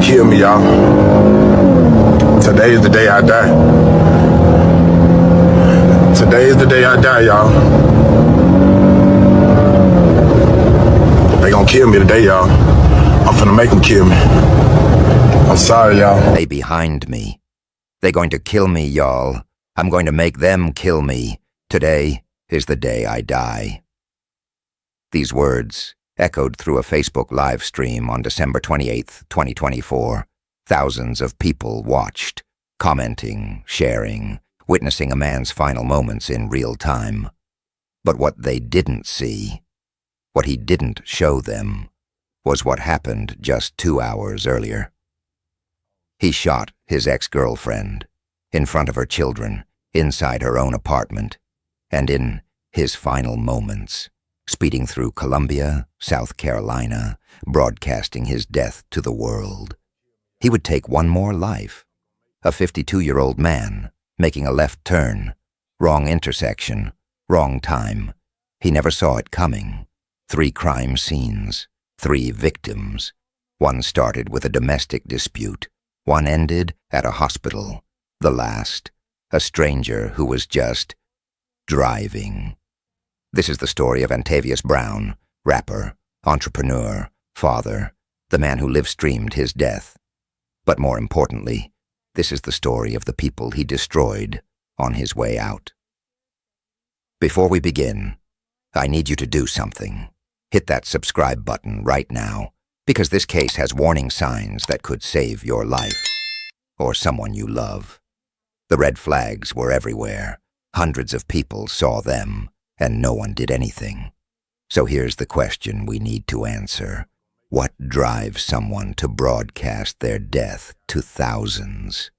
gonna kill me, y'all. Today is the day I die. Today is the day I die, y'all. They gonna kill me today, y'all. I'm finna make them kill me. I'm sorry, y'all. They behind me. They going to kill me, y'all. I'm going to make them kill me. Today is the day I die. These words echoed through a Facebook live stream on December 28th, 2024. Thousands of people watched, commenting, sharing, witnessing a man's final moments in real time. But what they didn't see, what he didn't show them, was what happened just 2 hours earlier. He shot his ex-girlfriend in front of her children, inside her own apartment, and in his final moments, speeding through Columbia, South Carolina, broadcasting his death to the world. He would take one more life. A 52-year-old man making a left turn, wrong intersection, wrong time. He never saw it coming. 3 crime scenes, 3 victims. One started with a domestic dispute. One ended at a hospital. The last, a stranger who was just driving. This is the story of Antavius Brown, rapper, entrepreneur, father, the man who live-streamed his death. But more importantly, this is the story of the people he destroyed on his way out. Before we begin, I need you to do something. Hit that subscribe button right now, because this case has warning signs that could save your life, or someone you love. The red flags were everywhere. Hundreds of people saw them, and no one did anything. So here's the question we need to answer. What drives someone to broadcast their death to thousands?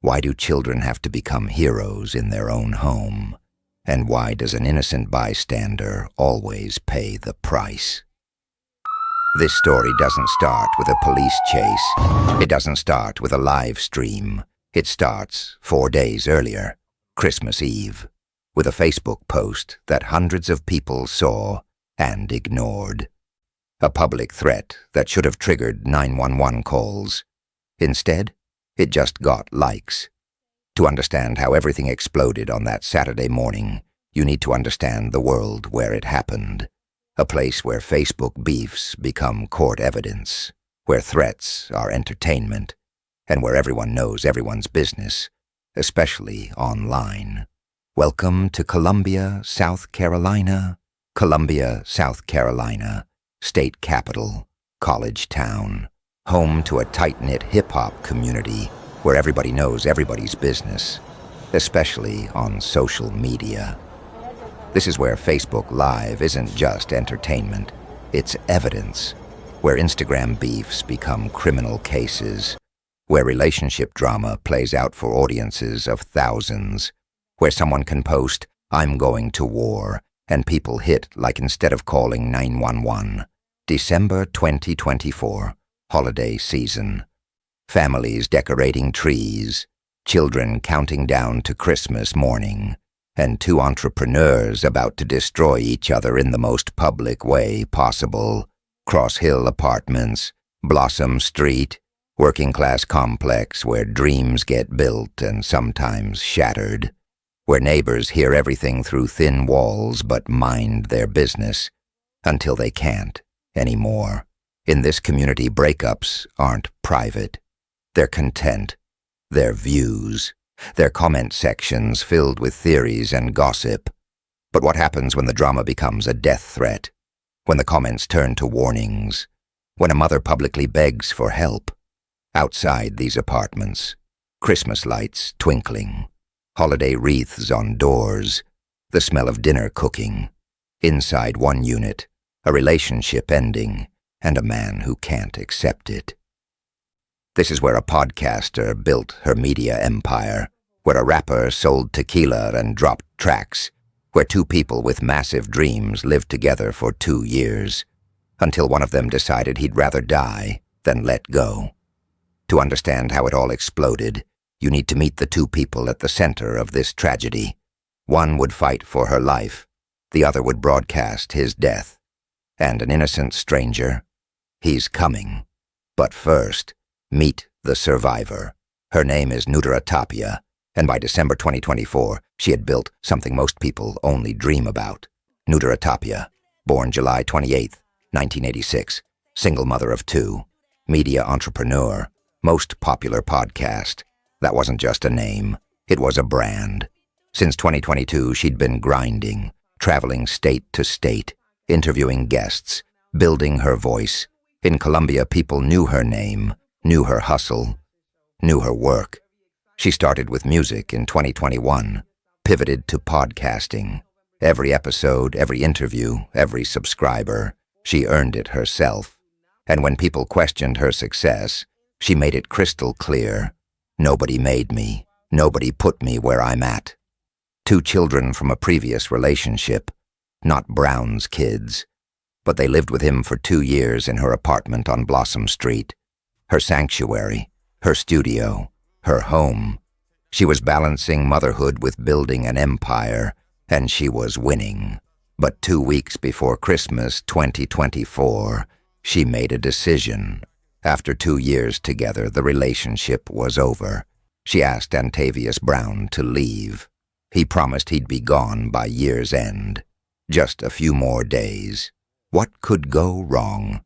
Why do children have to become heroes in their own home? And why does an innocent bystander always pay the price? This story doesn't start with a police chase. It doesn't start with a live stream. It starts 4 days earlier, Christmas Eve, with a Facebook post that hundreds of people saw and ignored. A public threat that should have triggered 911 calls. Instead, it just got likes. To understand how everything exploded on that Saturday morning, you need to understand the world where it happened. A place where Facebook beefs become court evidence, where threats are entertainment, and where everyone knows everyone's business, especially online. Welcome to Columbia, South Carolina. Columbia, South Carolina, state capital, college town, home to a tight-knit hip-hop community where everybody knows everybody's business, especially on social media. This is where Facebook Live isn't just entertainment, it's evidence, where Instagram beefs become criminal cases, where relationship drama plays out for audiences of thousands, where someone can post, "I'm going to war," and people hit like instead of calling 911. December 2024, holiday season. Families decorating trees, children counting down to Christmas morning, and 2 entrepreneurs about to destroy each other in the most public way possible. Cross Hill Apartments, Blossom Street, working-class complex where dreams get built and sometimes shattered, where neighbors hear everything through thin walls but mind their business until they can't anymore. In this community, breakups aren't private. They're content, they're views, they're comment sections filled with theories and gossip. But what happens when the drama becomes a death threat? When the comments turn to warnings? When a mother publicly begs for help? Outside these apartments, Christmas lights twinkling, holiday wreaths on doors, the smell of dinner cooking. Inside one unit, a relationship ending, and a man who can't accept it. This is where a podcaster built her media empire, where a rapper sold tequila and dropped tracks, where 2 people with massive dreams lived together for 2 years, until one of them decided he'd rather die than let go. To understand how it all exploded, you need to meet the 2 people at the center of this tragedy. One would fight for her life, the other would broadcast his death. And an innocent stranger? He's coming. But first, Meet the survivor. Her name is Niwdayra Tapia, and by December 2024, she had built something most people only dream about. Niwdayra Tapia, born July 28, 1986, single mother of 2, media entrepreneur, most popular podcast. That wasn't just a name, it was a brand. Since 2022, she'd been grinding, traveling state to state, interviewing guests, building her voice. In Colombia, people knew her name, knew her hustle, knew her work. She started with music in 2021, pivoted to podcasting. Every episode, every interview, every subscriber, she earned it herself. And when people questioned her success, she made it crystal clear. Nobody made me. Nobody put me where I'm at. 2 children from a previous relationship, not Brown's kids, but they lived with him for 2 years in her apartment on Blossom Street. Her sanctuary, her studio, her home. She was balancing motherhood with building an empire, and she was winning. But 2 weeks before Christmas 2024, she made a decision. After 2 years together, the relationship was over. She asked Antavius Brown to leave. He promised he'd be gone by year's end. Just a few more days. What could go wrong?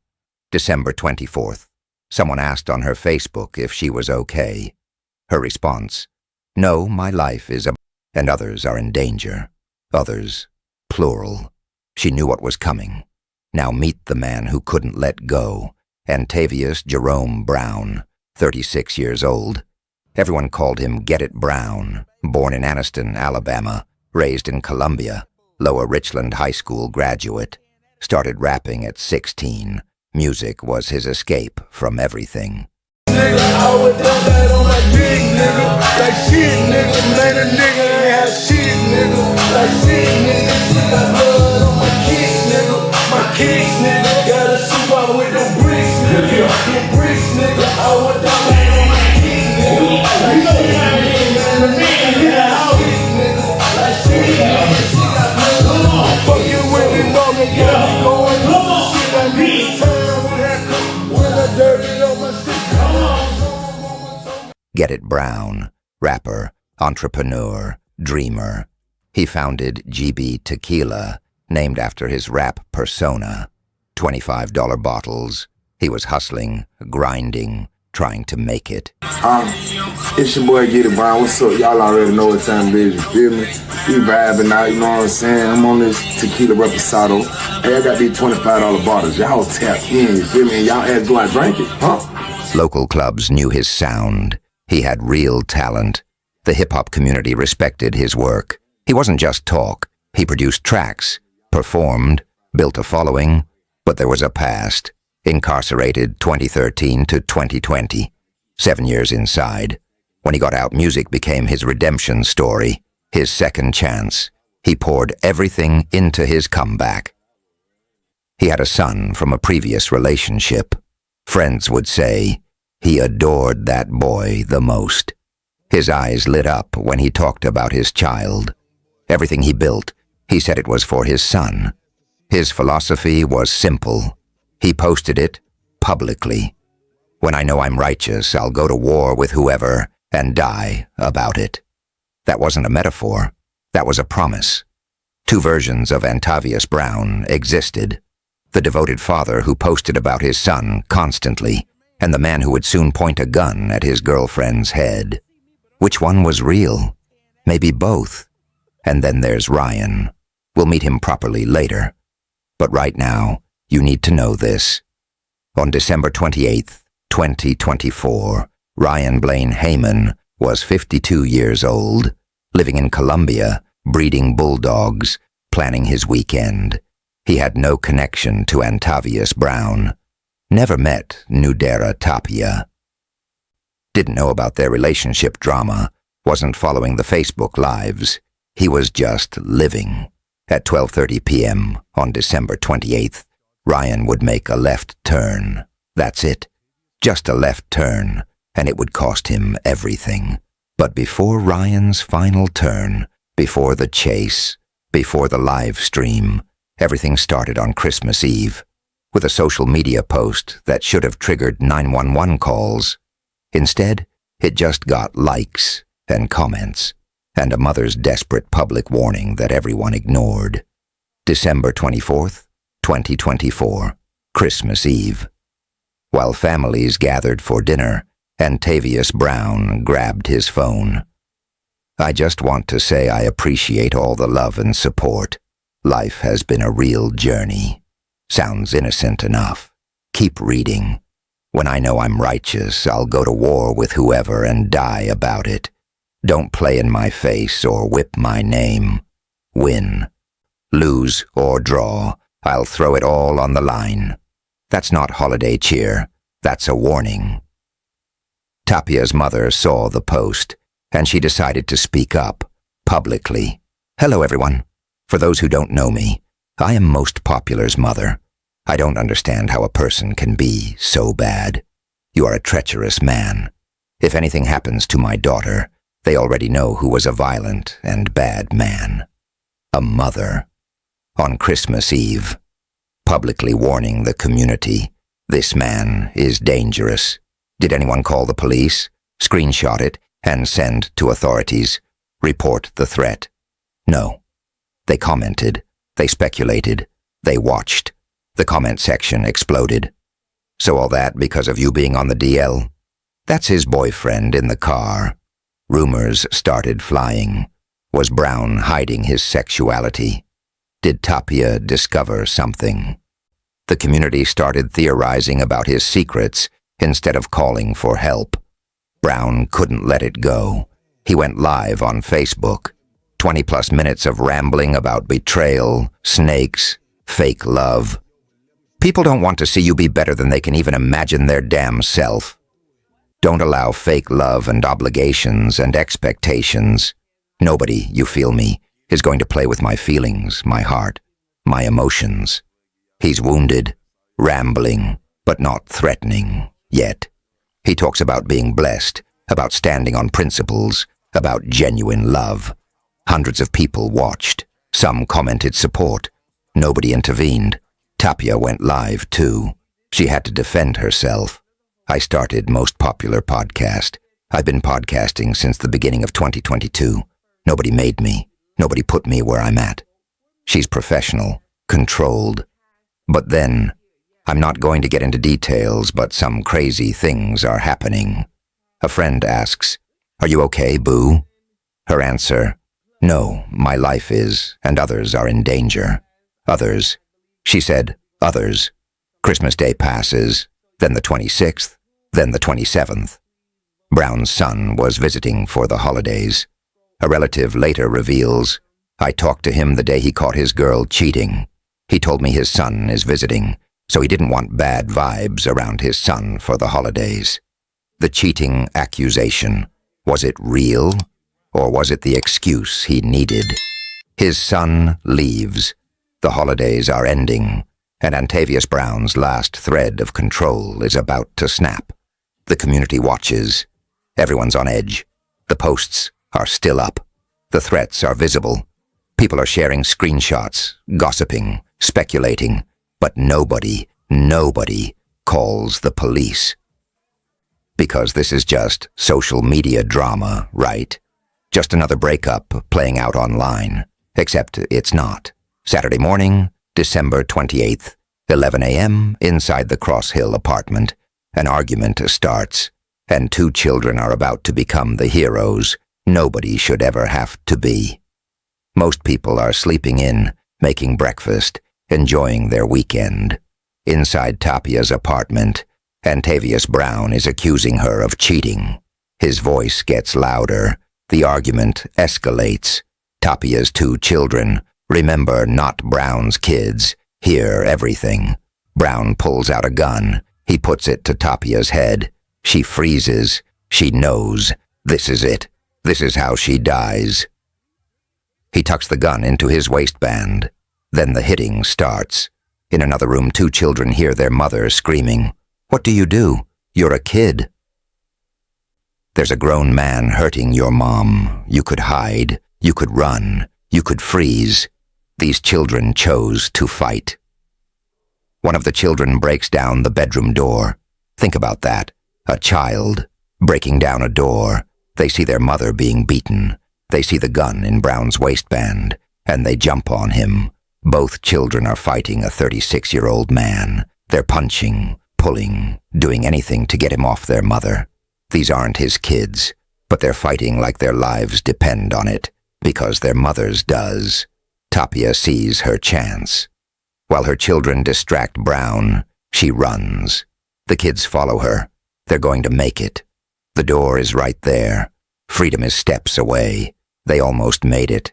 December 24th. Someone asked on her Facebook if she was okay. Her response, "No, my life is and others are in danger." Others, plural. She knew what was coming. Now meet the man who couldn't let go. Antavius Jerome Brown, 36 years old. Everyone called him Get It Brown. Born in Anniston, Alabama, raised in Columbia, Lower Richland High School graduate. Started rapping at 16. Music was his escape from everything. Nigga, I would dump that on my dick, nigga. Like shit, nigga. Man, a nigga ain't have shit, nigga. Like shit, nigga. She got blood on my kicks, nigga. My kicks, nigga. Got a soup out with no bricks, nigga. No bricks, nigga. I would dump that on my dick, nigga. Like shit, nigga. Man, a nigga ain't have shit, nigga. Like shit, nigga. She got blood on my fuck you with me, dog. Got me going through some shit I need to turn with that when I dirty on my stick. Get It Brown, rapper, entrepreneur, dreamer. He founded GB Tequila, named after his rap persona. $25 bottles. He was hustling, grinding, trying to make it. It's your boy Get It Brown. What's up? Y'all already know what time it is, you feel me? We vibing out, you know what I'm saying? I'm on this tequila reposado. Hey, I got these $25 bottles. Y'all tap in, you feel me? Y'all ask, do I drink it? Huh? Local clubs knew his sound. He had real talent. The hip-hop community respected his work. He wasn't just talk. He produced tracks, performed, built a following, but there was a past. Incarcerated 2013 to 2020. 7 years inside. When he got out, music became his redemption story, his second chance. He poured everything into his comeback. He had a son from a previous relationship. Friends would say he adored that boy the most. His eyes lit up when he talked about his child. Everything he built, he said it was for his son. His philosophy was simple. He posted it publicly. When I know I'm righteous, I'll go to war with whoever and die about it. That wasn't a metaphor. That was a promise. 2 versions of Antavius Brown existed. The devoted father who posted about his son constantly, and the man who would soon point a gun at his girlfriend's head. Which one was real? Maybe both. And then there's Ryan. We'll meet him properly later. But right now, you need to know this. On December 28th, 2024, Ryan Blaine Heyman was 52 years old, living in Colombia, breeding bulldogs, planning his weekend. He had no connection to Antavius Brown. Never met Niwdayra Tapia. Didn't know about their relationship drama, wasn't following the Facebook lives. He was just living. At 12:30 p.m. on December 28th, Ryan would make a left turn. That's it. Just a left turn, and it would cost him everything. But before Ryan's final turn, before the chase, before the live stream, everything started on Christmas Eve. With a social media post that should have triggered 911 calls, Instead, it just got likes and comments, and a mother's desperate public warning that everyone ignored. December 24th, 2024, Christmas Eve. While families gathered for dinner, Antavius Brown grabbed his phone. I just want to say I appreciate all the love and support. Life has been a real journey. Sounds innocent enough. Keep reading. When I know I'm righteous, I'll go to war with whoever and die about it. Don't play in my face or whip my name. Win. Lose or draw, I'll throw it all on the line. That's not holiday cheer. That's a warning. Tapia's mother saw the post, and she decided to speak up, publicly. Hello, everyone. For those who don't know me, I am Most Popular's mother. I don't understand how a person can be so bad. You are a treacherous man. If anything happens to my daughter, they already know who was a violent and bad man. A mother. On Christmas Eve, publicly warning the community, this man is dangerous. Did anyone call the police? Screenshot it and send to authorities. Report the threat. No. They commented. They speculated. They watched. The comment section exploded. So all that because of you being on the DL? That's his boyfriend in the car. Rumors started flying. Was Brown hiding his sexuality? Did Tapia discover something? The community started theorizing about his secrets instead of calling for help. Brown couldn't let it go. He went live on Facebook. 20+ minutes of rambling about betrayal, snakes, fake love. People don't want to see you be better than they can even imagine their damn self. Don't allow fake love and obligations and expectations. Nobody, you feel me, is going to play with my feelings, my heart, my emotions. He's wounded, rambling, but not threatening, yet. He talks about being blessed, about standing on principles, about genuine love. Hundreds of people watched. Some commented support. Nobody intervened. Tapia went live, too. She had to defend herself. I started Most Popular Podcast. I've been podcasting since the beginning of 2022. Nobody made me. Nobody put me where I'm at. She's professional, controlled. But then, I'm not going to get into details, but some crazy things are happening. A friend asks, "Are you okay, boo?" Her answer, "No, my life is, and others are in danger." Others. She said, others. Christmas Day passes, then the 26th, then the 27th. Brown's son was visiting for the holidays. A relative later reveals, I talked to him the day he caught his girl cheating. He told me his son is visiting, so he didn't want bad vibes around his son for the holidays. The cheating accusation, was it real, or was it the excuse he needed? His son leaves. The holidays are ending, and Antavius Brown's last thread of control is about to snap. The community watches. Everyone's on edge. The posts are still up. The threats are visible. People are sharing screenshots, gossiping, speculating, but nobody calls the police. Because this is just social media drama, right? Just another breakup playing out online. Except it's not. Saturday morning, December 28th, 11 a.m., inside the Cross Hill apartment. An argument starts, and two children are about to become the heroes nobody should ever have to be. Most people are sleeping in, making breakfast, enjoying their weekend. Inside Tapia's apartment, Antavius Brown is accusing her of cheating. His voice gets louder. The argument escalates. Tapia's two children, remember, not Brown's kids, hear everything. Brown pulls out a gun. He puts it to Tapia's head. She freezes. She knows. This is it. This is how she dies. He tucks the gun into his waistband. Then the hitting starts. In another room, two children hear their mother screaming, "What do? You're a kid." There's a grown man hurting your mom. You could hide. You could run. You could freeze. These children chose to fight. One of the children breaks down the bedroom door. Think about that. A child. breaking down a door. They see their mother being beaten. They see the gun in Brown's waistband, and they jump on him. Both children are fighting a 36-year-old man. They're punching, pulling, doing anything to get him off their mother. These aren't his kids, but they're fighting like their lives depend on it, because their mother's does. Tapia sees her chance. While her children distract Brown, she runs. The kids follow her. They're going to make it. The door is right there. Freedom is steps away. They almost made it.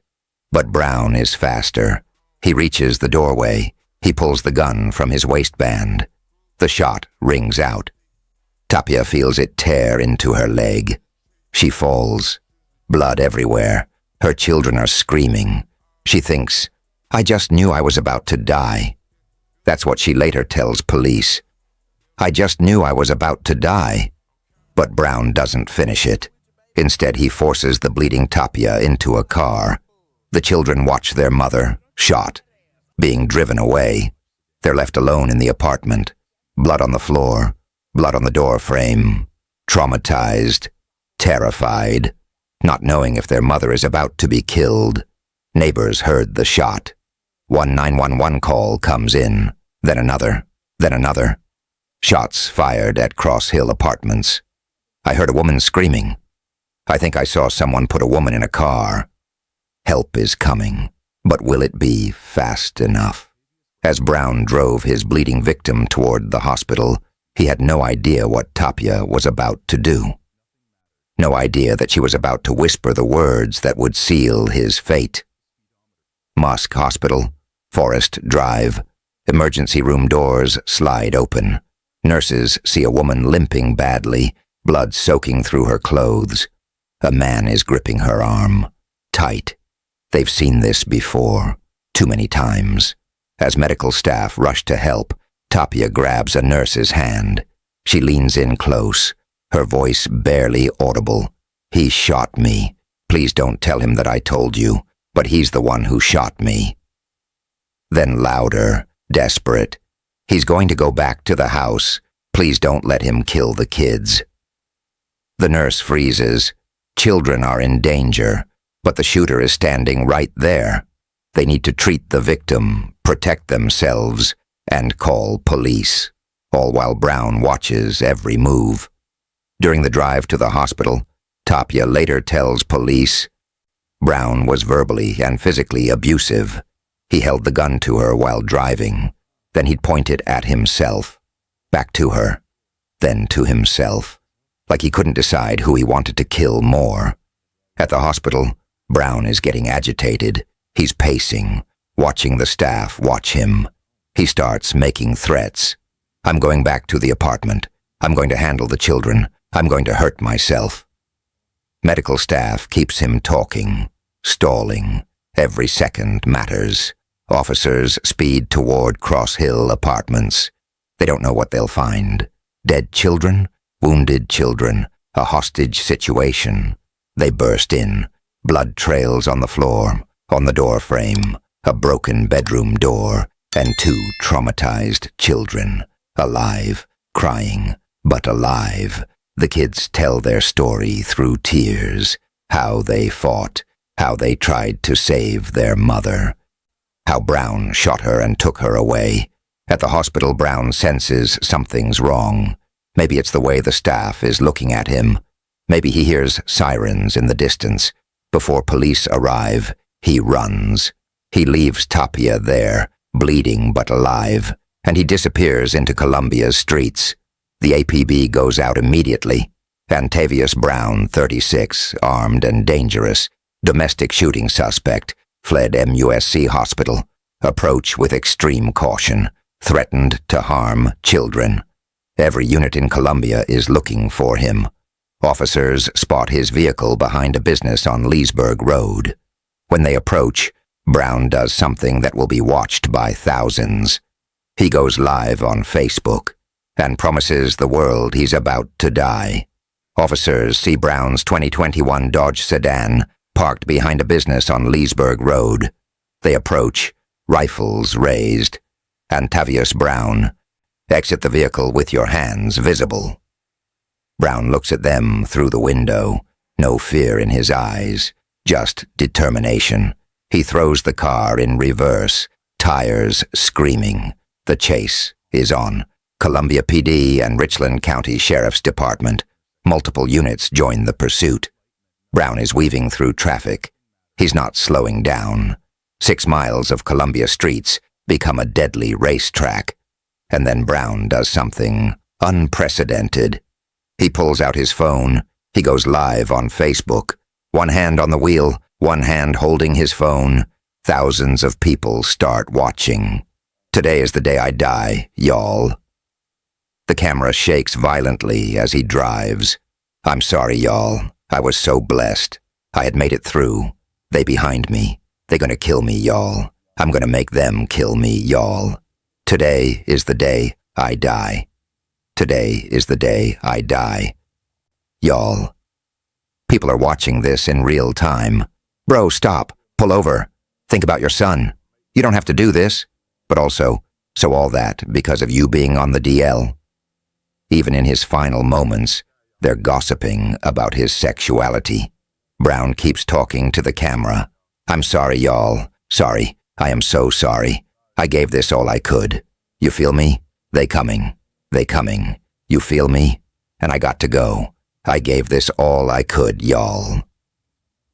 But Brown is faster. He reaches the doorway. He pulls the gun from his waistband. The shot rings out. Tapia feels it tear into her leg. She falls. Blood everywhere. Her children are screaming. She thinks, "I just knew I was about to die." That's what she later tells police. "I just knew I was about to die." But Brown doesn't finish it. Instead, he forces the bleeding Tapia into a car. The children watch their mother, shot, being driven away. They're left alone in the apartment. Blood on the floor, blood on the door frame. Traumatized, terrified, not knowing if their mother is about to be killed. Neighbors heard the shot. One 911 call comes in, then another, then another. Shots fired at Cross Hill Apartments. I heard a woman screaming. I think I saw someone put a woman in a car. Help is coming, but will it be fast enough? As Brown drove his bleeding victim toward the hospital, he had no idea what Tapia was about to do. No idea that she was about to whisper the words that would seal his fate. Musk Hospital, Forest Drive. Emergency room doors slide open. Nurses see a woman limping badly, blood soaking through her clothes. A man is gripping her arm, tight. They've seen this before, too many times. As medical staff rush to help, Tapia grabs a nurse's hand. She leans in close, her voice barely audible. "He shot me. Please don't tell him that I told you, but he's the one who shot me." Then louder, desperate. "He's going to go back to the house. Please don't let him kill the kids." The nurse freezes. Children are in danger, but the shooter is standing right there. They need to treat the victim, protect themselves, and call police, all while Brown watches every move. During the drive to the hospital, Tapia later tells police, Brown was verbally and physically abusive. He held the gun to her while driving. Then he'd point it at himself, back to her, then to himself, like he couldn't decide who he wanted to kill more. At the hospital, Brown is getting agitated. He's pacing, watching the staff watch him. He starts making threats. "I'm going back to the apartment. I'm going to handle the children. I'm going to hurt myself." Medical staff keeps him talking, stalling. Every second matters. Officers speed toward Cross Hill Apartments. They don't know what they'll find. Dead children, wounded children, a hostage situation. They burst in. Blood trails on the floor, on the door frame, a broken bedroom door, and two traumatized children, alive, crying, but alive. The kids tell their story through tears, how they fought, how they tried to save their mother, how Brown shot her and took her away. At the hospital, Brown senses something's wrong. Maybe it's the way the staff is looking at him. Maybe he hears sirens in the distance. Before police arrive, he runs. He leaves Tapia there, bleeding but alive, and he disappears into Columbia's streets. The APB goes out immediately. Antavius Brown, 36, armed and dangerous, domestic shooting suspect, fled MUSC hospital. Approach with extreme caution. Threatened to harm children. Every unit in Columbia is looking for him. Officers spot his vehicle behind a business on Leesburg Road. When they approach, Brown does something that will be watched by thousands. He goes live on Facebook and promises the world he's about to die. Officers see Brown's 2021 Dodge sedan parked behind a business on Leesburg Road. They approach, rifles raised. Antavius Brown, exit the vehicle with your hands visible. Brown looks at them through the window. No fear in his eyes, just determination. He throws the car in reverse, tires screaming. The chase is on. Columbia PD and Richland County Sheriff's Department. Multiple units join the pursuit. Brown is weaving through traffic. He's not slowing down. 6 miles of Columbia streets become a deadly racetrack. And then Brown does something unprecedented. He pulls out his phone. He goes live on Facebook. One hand on the wheel, one hand holding his phone. Thousands of people start watching. Today is the day I die, y'all. The camera shakes violently as he drives. I'm sorry, y'all. I was so blessed. I had made it through. They behind me. They gonna kill me, y'all. I'm gonna make them kill me, y'all. Today is the day I die. Today is the day I die. Y'all. People are watching this in real time. Bro, stop. Pull over. Think about your son. You don't have to do this. But also, so all that because of you being on the DL. Even in his final moments, they're gossiping about his sexuality. Brown keeps talking to the camera. I'm sorry, y'all. Sorry. I am so sorry. I gave this all I could. You feel me? They coming. They coming. You feel me? And I got to go. I gave this all I could, y'all.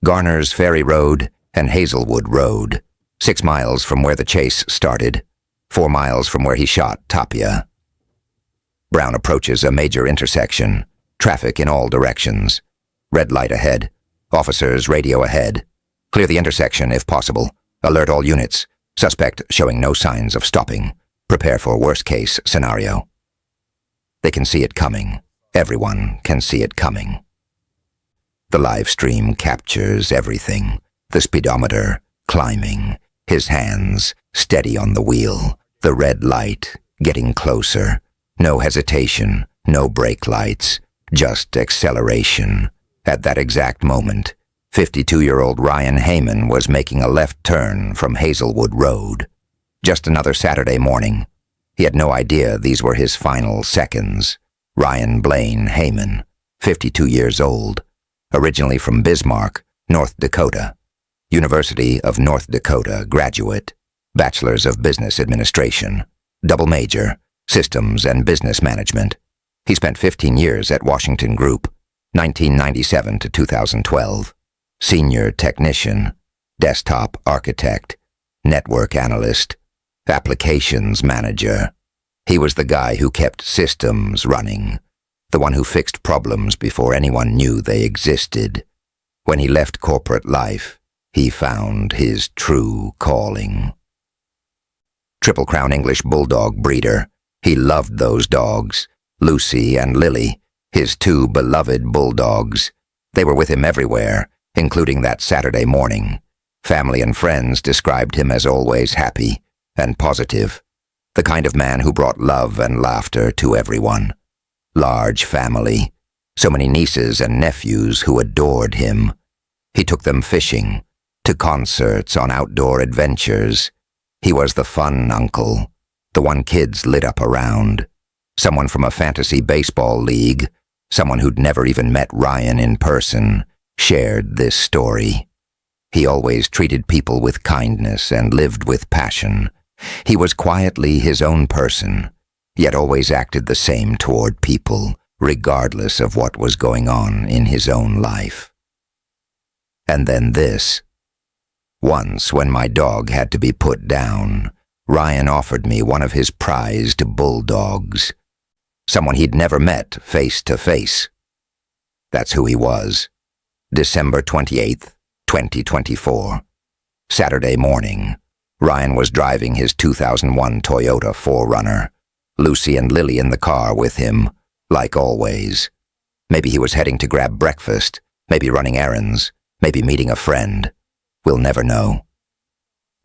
Garner's Ferry Road and Hazelwood Road. 6 miles from where the chase started. 4 miles from where he shot Tapia. Brown approaches a major intersection. Traffic in all directions. Red light ahead. Officers radio ahead. Clear the intersection if possible. Alert all units. Suspect showing no signs of stopping. Prepare for worst-case scenario. They can see it coming. Everyone can see it coming. The live stream captures everything. The speedometer climbing. His hands steady on the wheel. The red light getting closer. No hesitation. No brake lights. Just acceleration. At that exact moment, 52-year-old Ryan Heyman was making a left turn from Hazelwood Road. Just another Saturday morning. He had no idea these were his final seconds. Ryan Blaine Heyman, 52 years old, originally from Bismarck, North Dakota. University of North Dakota graduate, Bachelor's of Business Administration, double major, Systems and Business Management. He spent 15 years at Washington Group, 1997 to 2012. Senior technician, desktop architect, network analyst, applications manager. He was the guy who kept systems running, the one who fixed problems before anyone knew they existed. When he left corporate life, he found his true calling. Triple Crown English Bulldog breeder. He loved those dogs, Lucy and Lily, his 2 beloved bulldogs. They were with him everywhere, including that Saturday morning. Family and friends described him as always happy and positive, the kind of man who brought love and laughter to everyone. Large family, so many nieces and nephews who adored him. He took them fishing, to concerts on outdoor adventures. He was the fun uncle, the one kids lit up around. Someone from a fantasy baseball league, someone who'd never even met Ryan in person, shared this story. He always treated people with kindness and lived with passion. He was quietly his own person, yet always acted the same toward people, regardless of what was going on in his own life. And then this. Once, when my dog had to be put down, Ryan offered me one of his prized bulldogs. Someone he'd never met face to face. That's who he was. December 28th, 2024. Saturday morning. Ryan was driving his 2001 Toyota 4Runner. Lucy and Lily in the car with him, like always. Maybe he was heading to grab breakfast, maybe running errands, maybe meeting a friend. We'll never know.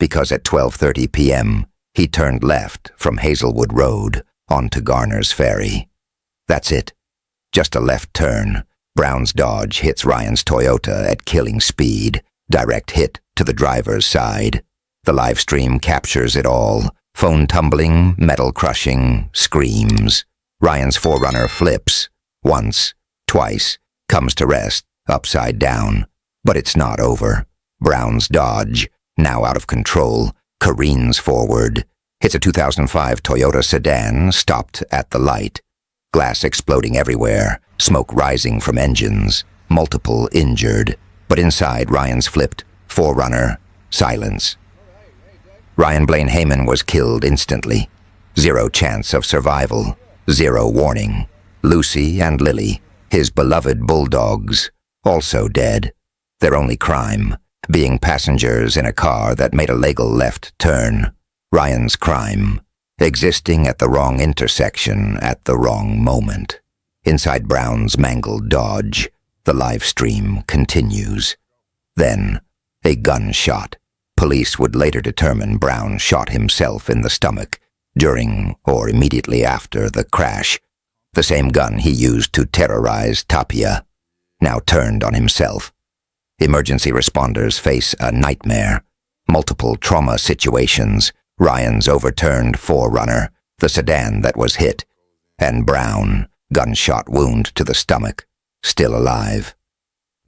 Because at 12:30 p.m., he turned left from Hazelwood Road onto Garner's Ferry. That's it. Just a left turn. Brown's Dodge hits Ryan's Toyota at killing speed. Direct hit to the driver's side. The live stream captures it all. Phone tumbling, metal crushing, screams. Ryan's 4Runner flips. Once, twice, comes to rest, upside down. But it's not over. Brown's Dodge, now out of control, careens forward. Hits a 2005 Toyota sedan, stopped at the light. Glass exploding everywhere, smoke rising from engines, multiple injured. But inside, Ryan's flipped, 4Runner, silence. Ryan Blaine Heyman was killed instantly. 0 chance of survival, 0 warning. Lucy and Lily, his beloved bulldogs, also dead. Their only crime, being passengers in a car that made a legal left turn. Ryan's crime, existing at the wrong intersection at the wrong moment. Inside Brown's mangled Dodge, the live stream continues. Then, a gunshot. Police would later determine Brown shot himself in the stomach during or immediately after the crash. The same gun he used to terrorize Tapia, now turned on himself. Emergency responders face a nightmare. Multiple trauma situations. Ryan's overturned 4Runner, the sedan that was hit. And Brown, gunshot wound to the stomach, still alive.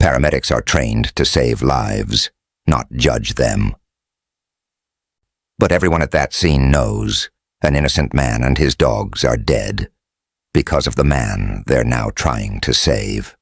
Paramedics are trained to save lives, not judge them. But everyone at that scene knows an innocent man and his dogs are dead because of the man they're now trying to save.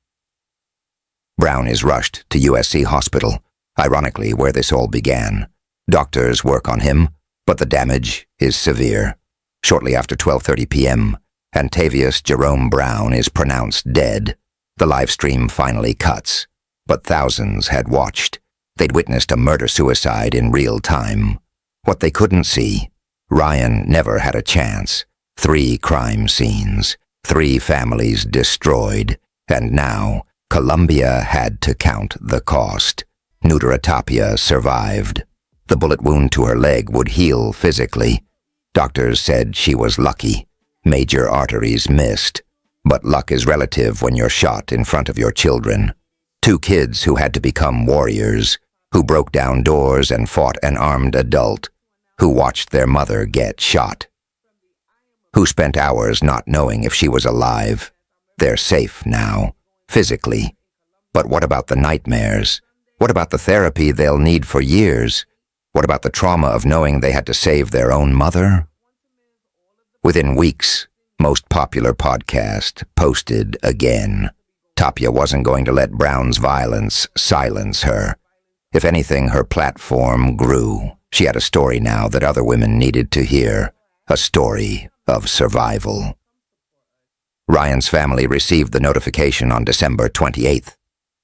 Brown is rushed to USC Hospital, ironically where this all began. Doctors work on him, but the damage is severe. Shortly after 12:30 p.m., Antavius Jerome Brown is pronounced dead. The live stream finally cuts, but thousands had watched. They'd witnessed a murder-suicide in real time. What they couldn't see, Ryan never had a chance. 3 crime scenes, 3 families destroyed, and now Colombia had to count the cost. Niwdayra Tapia survived. The bullet wound to her leg would heal physically. Doctors said she was lucky. Major arteries missed. But luck is relative when you're shot in front of your children. 2 kids who had to become warriors, who broke down doors and fought an armed adult, who watched their mother get shot, who spent hours not knowing if she was alive. They're safe now, physically. But what about the nightmares? What about the therapy they'll need for years? What about the trauma of knowing they had to save their own mother? Within weeks, Most Popular Podcast posted again. Tapia wasn't going to let Brown's violence silence her. If anything, her platform grew. She had a story now that other women needed to hear. A story of survival. Ryan's family received the notification on December 28th.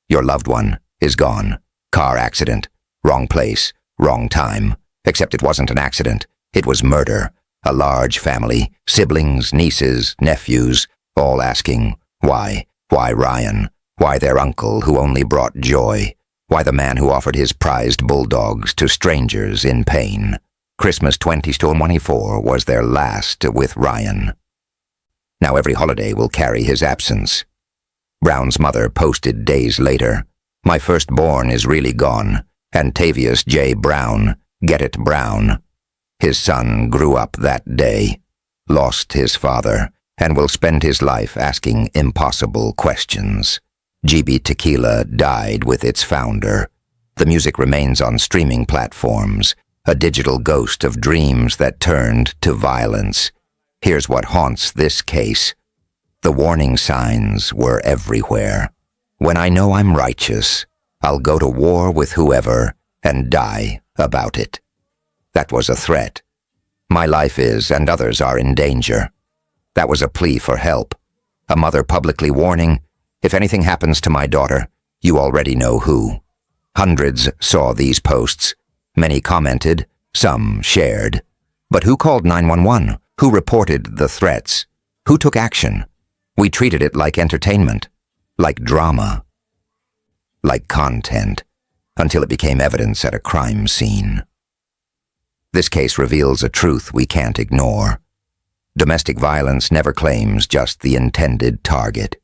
Your loved one is gone. Car accident. Wrong place. Wrong time. Except it wasn't an accident. It was murder. A large family, siblings, nieces, nephews, all asking, why? Why Ryan? Why their uncle who only brought joy? Why the man who offered his prized bulldogs to strangers in pain? Christmas 2024 was their last with Ryan. Now every holiday will carry his absence. Brown's mother posted days later, "My firstborn is really gone. Antavius J. Brown, get it Brown." His son grew up that day, lost his father, and will spend his life asking impossible questions. GB Tequila died with its founder. The music remains on streaming platforms, a digital ghost of dreams that turned to violence. Here's what haunts this case. The warning signs were everywhere. When I know I'm righteous, I'll go to war with whoever and die about it. That was a threat. My life is, and others are in danger. That was a plea for help. A mother publicly warning, if anything happens to my daughter, you already know who. Hundreds saw these posts. Many commented, some shared. But who called 911? Who reported the threats? Who took action? We treated it like entertainment, like drama, like content, until it became evidence at a crime scene. This case reveals a truth we can't ignore. Domestic violence never claims just the intended target.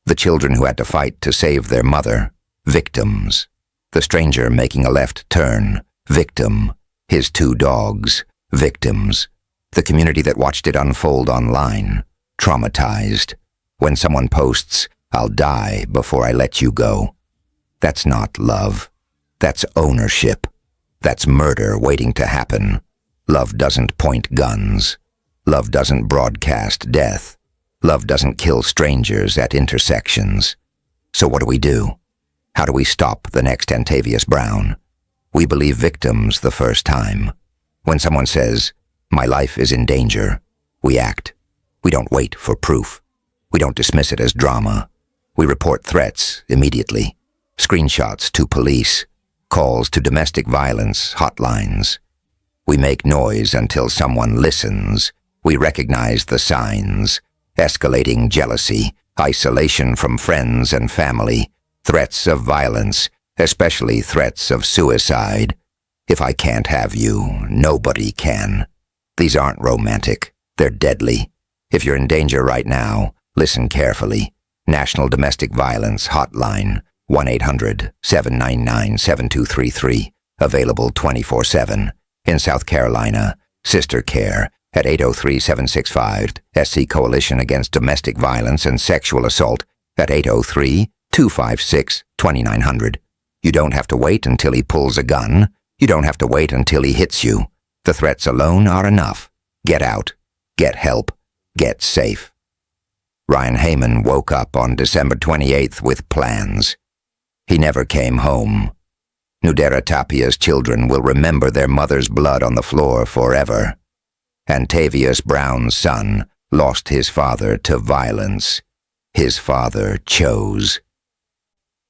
The children who had to fight to save their mother, victims. The stranger making a left turn, victim. His 2 dogs, victims. The community that watched it unfold online, traumatized. When someone posts, I'll die before I let you go. That's not love. That's ownership. That's murder waiting to happen. Love doesn't point guns. Love doesn't broadcast death. Love doesn't kill strangers at intersections. So what do? How do we stop the next Antavius Brown? We believe victims the first time. When someone says, "My life is in danger," we act. We don't wait for proof. We don't dismiss it as drama. We report threats immediately. Screenshots to police. Calls to domestic violence hotlines. We make noise until someone listens. We recognize the signs. Escalating jealousy, isolation from friends and family, threats of violence, especially threats of suicide. If I can't have you, nobody can. These aren't romantic. They're deadly. If you're in danger right now, listen carefully. National Domestic Violence Hotline, 1-800-799-7233, available 24/7. In South Carolina, Sister Care at 803-765, SC Coalition Against Domestic Violence and Sexual Assault at 803-256-2900. You don't have to wait until he pulls a gun. You don't have to wait until he hits you. The threats alone are enough. Get out. Get help. Get safe. Ryan Heyman woke up on December 28th with plans. He never came home. Niwdayra Tapia's children will remember their mother's blood on the floor forever. Antavius Brown's son lost his father to violence. His father chose.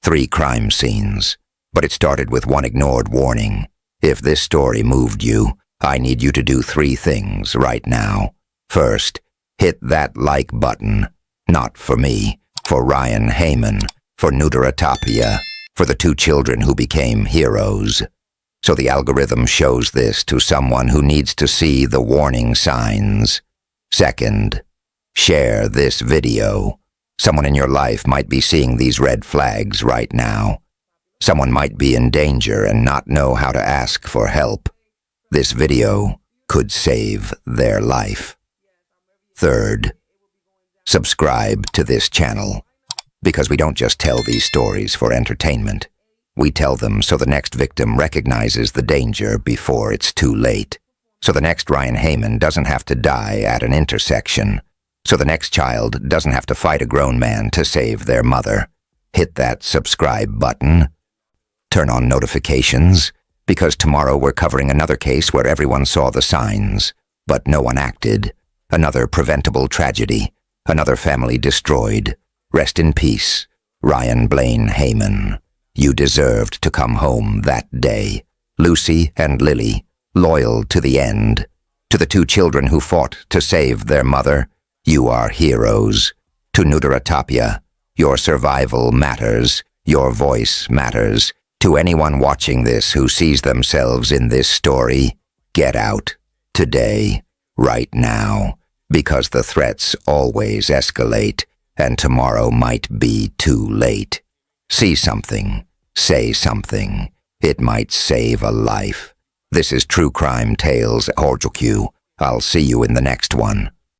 3 crime scenes, but it started with one ignored warning. If this story moved you, I need you to do 3 things right now. First, hit that like button. Not for me, for Ryan Heyman, for Niwdayra Tapia, for the 2 children who became heroes. So the algorithm shows this to someone who needs to see the warning signs. Second, share this video. Someone in your life might be seeing these red flags right now. Someone might be in danger and not know how to ask for help. This video could save their life. Third, subscribe to this channel. Because we don't just tell these stories for entertainment. We tell them so the next victim recognizes the danger before it's too late. So the next Ryan Heyman doesn't have to die at an intersection. So the next child doesn't have to fight a grown man to save their mother. Hit that subscribe button. Turn on notifications, because tomorrow we're covering another case where everyone saw the signs, but no one acted. Another preventable tragedy. Another family destroyed. Rest in peace, Ryan Blaine Heyman. You deserved to come home that day. Lucy and Lily, loyal to the end. To the 2 children who fought to save their mother, you are heroes. To Niwdayra Tapia, your survival matters. Your voice matters. To anyone watching this who sees themselves in this story, get out. Today, right now. Because the threats always escalate, and tomorrow might be too late. See something. Say something. It might save a life. This is True Crime Tales Horjoku. I'll see you in the next one.